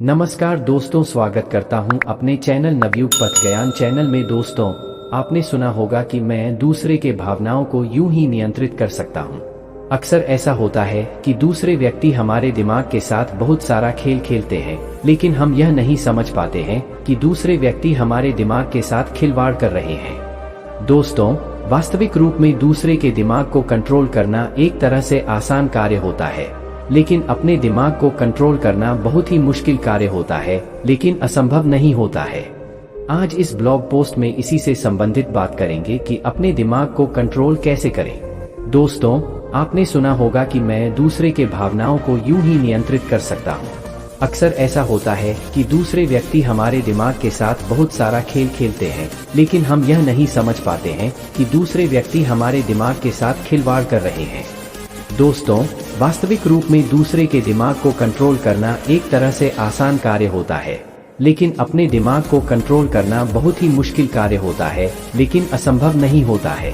नमस्कार दोस्तों, स्वागत करता हूं अपने चैनल नवयुग पथ ज्ञान चैनल में। दोस्तों, आपने सुना होगा कि मैं दूसरे के भावनाओं को यूं ही नियंत्रित कर सकता हूं। अक्सर ऐसा होता है कि दूसरे व्यक्ति हमारे दिमाग के साथ बहुत सारा खेल खेलते हैं, लेकिन हम यह नहीं समझ पाते हैं कि दूसरे व्यक्ति हमारे दिमाग के साथ खिलवाड़ कर रहे हैं। दोस्तों, वास्तविक रूप में दूसरे के दिमाग को कंट्रोल करना एक तरह से आसान कार्य होता है, लेकिन अपने दिमाग को कंट्रोल करना बहुत ही मुश्किल कार्य होता है, लेकिन असंभव नहीं होता है। आज इस ब्लॉग पोस्ट में इसी से संबंधित बात करेंगे कि अपने दिमाग को कंट्रोल कैसे करें। दोस्तों, आपने सुना होगा कि मैं दूसरे के भावनाओं को यूं ही नियंत्रित कर सकता हूं। अक्सर ऐसा होता है कि दूसरे व्यक्ति हमारे दिमाग के साथ बहुत सारा खेल खेलते हैं, लेकिन हम यह नहीं समझ पाते हैं कि दूसरे व्यक्ति हमारे दिमाग के साथ खिलवाड़ कर रहे हैं। दोस्तों, वास्तविक रूप में दूसरे के दिमाग को कंट्रोल करना एक तरह से आसान कार्य होता है, लेकिन अपने दिमाग को कंट्रोल करना बहुत ही मुश्किल कार्य होता है, लेकिन असंभव नहीं होता है।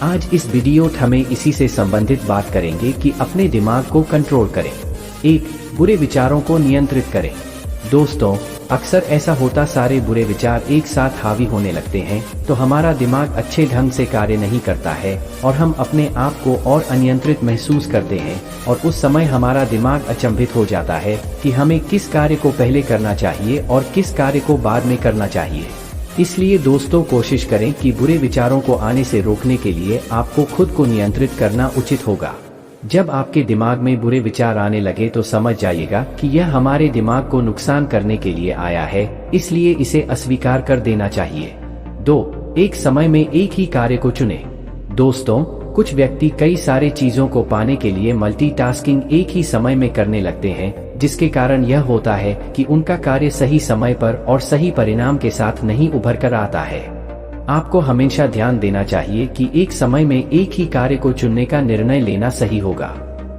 आज इस वीडियो हमें इसी से संबंधित बात करेंगे कि अपने दिमाग को कंट्रोल करें। 1. बुरे विचारों को नियंत्रित करें। दोस्तों, अक्सर ऐसा होता सारे बुरे विचार एक साथ हावी होने लगते हैं तो हमारा दिमाग अच्छे ढंग से कार्य नहीं करता है और हम अपने आप को और अनियंत्रित महसूस करते हैं, और उस समय हमारा दिमाग अचंभित हो जाता है कि हमें किस कार्य को पहले करना चाहिए और किस कार्य को बाद में करना चाहिए। इसलिए दोस्तों, कोशिश करें कि बुरे विचारों को आने से रोकने के लिए आपको खुद को नियंत्रित करना उचित होगा। जब आपके दिमाग में बुरे विचार आने लगे तो समझ जाइएगा कि यह हमारे दिमाग को नुकसान करने के लिए आया है, इसलिए इसे अस्वीकार कर देना चाहिए। 2. एक समय में एक ही कार्य को चुनें। दोस्तों, कुछ व्यक्ति कई सारे चीजों को पाने के लिए मल्टीटास्किंग एक ही समय में करने लगते हैं, जिसके कारण यह होता है कि उनका कार्य सही समय पर और सही परिणाम के साथ नहीं उभर कर आता है। आपको हमेशा ध्यान देना चाहिए कि एक समय में एक ही कार्य को चुनने का निर्णय लेना सही होगा।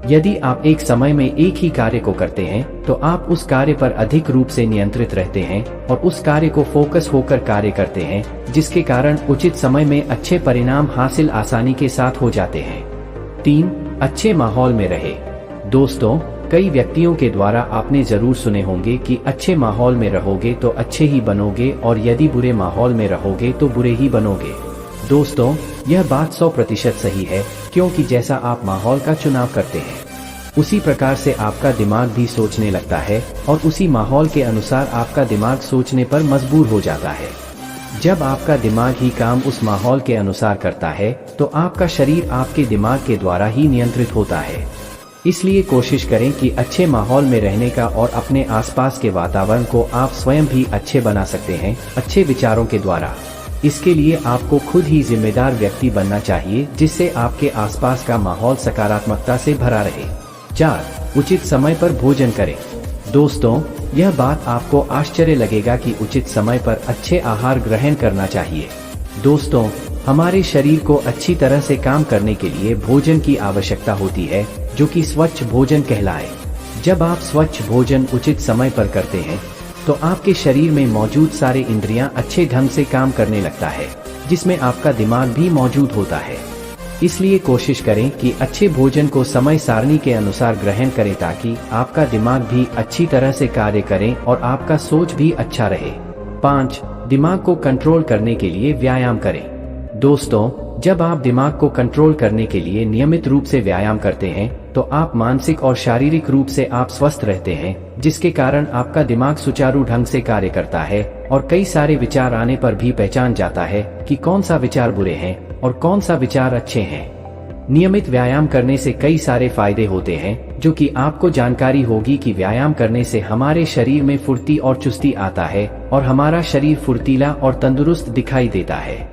यदि आप एक समय में एक ही कार्य को करते हैं तो आप उस कार्य पर अधिक रूप से नियंत्रित रहते हैं और उस कार्य को फोकस होकर कार्य करते हैं, जिसके कारण उचित समय में अच्छे परिणाम हासिल आसानी के साथ हो जाते हैं। 3. अच्छे माहौल में रहे। दोस्तों, कई व्यक्तियों के द्वारा आपने जरूर सुने होंगे कि अच्छे माहौल में रहोगे तो अच्छे ही बनोगे, और यदि बुरे माहौल में रहोगे तो बुरे ही बनोगे। दोस्तों, यह बात 100% सही है, क्योंकि जैसा आप माहौल का चुनाव करते हैं उसी प्रकार से आपका दिमाग भी सोचने लगता है, और उसी माहौल के अनुसार आपका दिमाग सोचने पर मजबूर हो जाता है। जब आपका दिमाग ही काम उस माहौल के अनुसार करता है तो आपका शरीर आपके दिमाग के द्वारा ही नियंत्रित होता है। इसलिए कोशिश करें कि अच्छे माहौल में रहने का, और अपने आसपास के वातावरण को आप स्वयं भी अच्छे बना सकते हैं अच्छे विचारों के द्वारा। इसके लिए आपको खुद ही जिम्मेदार व्यक्ति बनना चाहिए, जिससे आपके आसपास का माहौल सकारात्मकता से भरा रहे। 4. उचित समय पर भोजन करें। दोस्तों, यह बात आपको आश्चर्य लगेगा कि उचित समय पर अच्छे आहार ग्रहण करना चाहिए। दोस्तों, हमारे शरीर को अच्छी तरह से काम करने के लिए भोजन की आवश्यकता होती है, जो कि स्वच्छ भोजन कहलाए। जब आप स्वच्छ भोजन उचित समय पर करते हैं तो आपके शरीर में मौजूद सारे इंद्रियां अच्छे ढंग से काम करने लगता है, जिसमें आपका दिमाग भी मौजूद होता है। इसलिए कोशिश करें कि अच्छे भोजन को समय सारणी के अनुसार ग्रहण करें, ताकि आपका दिमाग भी अच्छी तरह से कार्य करें और आपका सोच भी अच्छा रहे। 5. दिमाग को कंट्रोल करने के लिए व्यायाम करें। दोस्तों, जब आप दिमाग को कंट्रोल करने के लिए नियमित रूप से व्यायाम करते हैं तो आप मानसिक और शारीरिक रूप से आप स्वस्थ रहते हैं, जिसके कारण आपका दिमाग सुचारू ढंग से कार्य करता है और कई सारे विचार आने पर भी पहचान जाता है कि कौन सा विचार बुरे हैं और कौन सा विचार अच्छे हैं। नियमित व्यायाम करने से कई सारे फायदे होते हैं, जो कि आपको जानकारी होगी कि व्यायाम करने से हमारे शरीर में फुर्ती और चुस्ती आता है और हमारा शरीर फुर्तीला और तंदुरुस्त दिखाई देता है।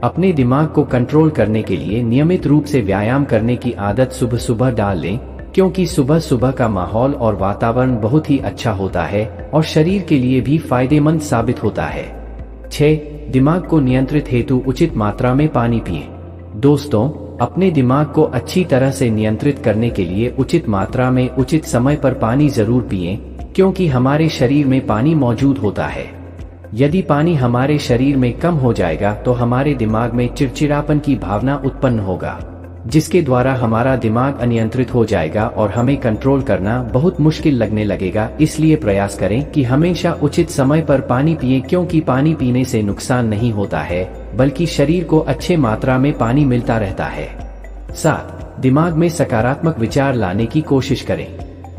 अपने दिमाग को कंट्रोल करने के लिए नियमित रूप से व्यायाम करने की आदत सुबह सुबह डाल लें, क्योंकि सुबह सुबह का माहौल और वातावरण बहुत ही अच्छा होता है और शरीर के लिए भी फायदेमंद साबित होता है। 6. दिमाग को नियंत्रित हेतु उचित मात्रा में पानी पिएं। दोस्तों, अपने दिमाग को अच्छी तरह से नियंत्रित करने के लिए उचित मात्रा में उचित समय पर पानी जरूर पिएं, क्योंकि हमारे शरीर में पानी मौजूद होता है। यदि पानी हमारे शरीर में कम हो जाएगा तो हमारे दिमाग में चिड़चिड़ापन की भावना उत्पन्न होगा। जिसके द्वारा हमारा दिमाग अनियंत्रित हो जाएगा और हमें कंट्रोल करना बहुत मुश्किल लगने लगेगा। इसलिए प्रयास करें कि हमेशा उचित समय पर पानी पिएं, क्योंकि पानी पीने से नुकसान नहीं होता है बल्कि शरीर को अच्छे मात्रा में पानी मिलता रहता है। 7. दिमाग में सकारात्मक विचार लाने की कोशिश करें।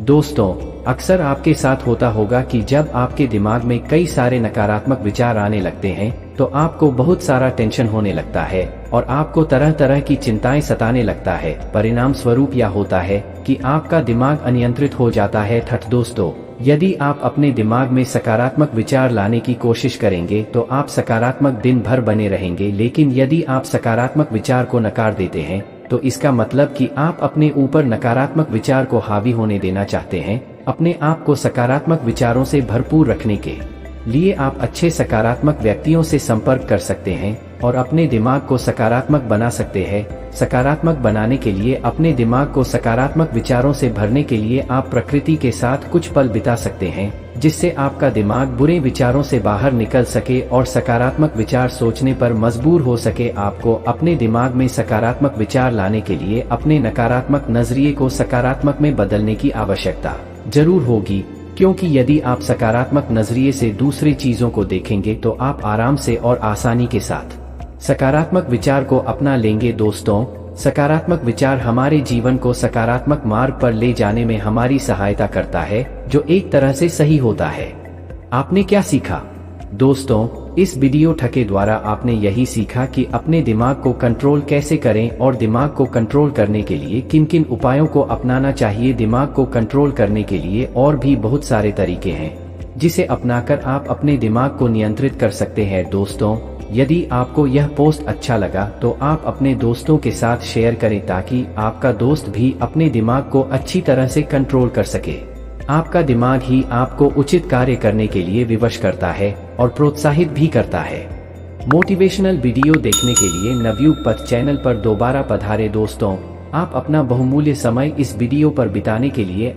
दोस्तों, अक्सर आपके साथ होता होगा कि जब आपके दिमाग में कई सारे नकारात्मक विचार आने लगते हैं तो आपको बहुत सारा टेंशन होने लगता है और आपको तरह तरह की चिंताएं सताने लगता है। परिणाम स्वरूप यह होता है कि आपका दिमाग अनियंत्रित हो जाता है। दोस्तों, यदि आप अपने दिमाग में सकारात्मक विचार लाने की कोशिश करेंगे तो आप सकारात्मक दिन भर बने रहेंगे, लेकिन यदि आप सकारात्मक विचार को नकार देते हैं तो इसका मतलब कि आप अपने ऊपर नकारात्मक विचार को हावी होने देना चाहते हैं। अपने आप को सकारात्मक विचारों से भरपूर रखने के लिए आप अच्छे सकारात्मक व्यक्तियों से संपर्क कर सकते हैं और अपने दिमाग को सकारात्मक बना सकते हैं। सकारात्मक बनाने के लिए अपने दिमाग को सकारात्मक विचारों से भरने के लिए आप प्रकृति के साथ कुछ पल बिता सकते हैं, जिससे आपका दिमाग बुरे विचारों से बाहर निकल सके और सकारात्मक विचार सोचने पर मजबूर हो सके। आपको अपने दिमाग में सकारात्मक विचार लाने के लिए अपने नकारात्मक नजरिए को सकारात्मक में बदलने की आवश्यकता जरूर होगी, क्योंकि यदि आप सकारात्मक नजरिए से दूसरी चीजों को देखेंगे तो आप आराम से और आसानी के साथ सकारात्मक विचार को अपना लेंगे। दोस्तों, सकारात्मक विचार हमारे जीवन को सकारात्मक मार्ग पर ले जाने में हमारी सहायता करता है, जो एक तरह से सही होता है। आपने क्या सीखा? दोस्तों, इस वीडियो के द्वारा आपने यही सीखा कि अपने दिमाग को कंट्रोल कैसे करें और दिमाग को कंट्रोल करने के लिए किन किन उपायों को अपनाना चाहिए। दिमाग को कंट्रोल करने के लिए और भी बहुत सारे तरीके हैं जिसे अपनाकर आप अपने दिमाग को नियंत्रित कर सकते हैं। दोस्तों, यदि आपको यह पोस्ट अच्छा लगा तो आप अपने दोस्तों के साथ शेयर करें ताकि आपका दोस्त भी अपने दिमाग को अच्छी तरह से कंट्रोल कर सके। आपका दिमाग ही आपको उचित कार्य करने के लिए विवश करता है और प्रोत्साहित भी करता है। मोटिवेशनल वीडियो देखने के लिए नवयुग पथ चैनल पर दोबारा पधारे। दोस्तों, आप अपना बहुमूल्य समय इस वीडियो पर बिताने के लिए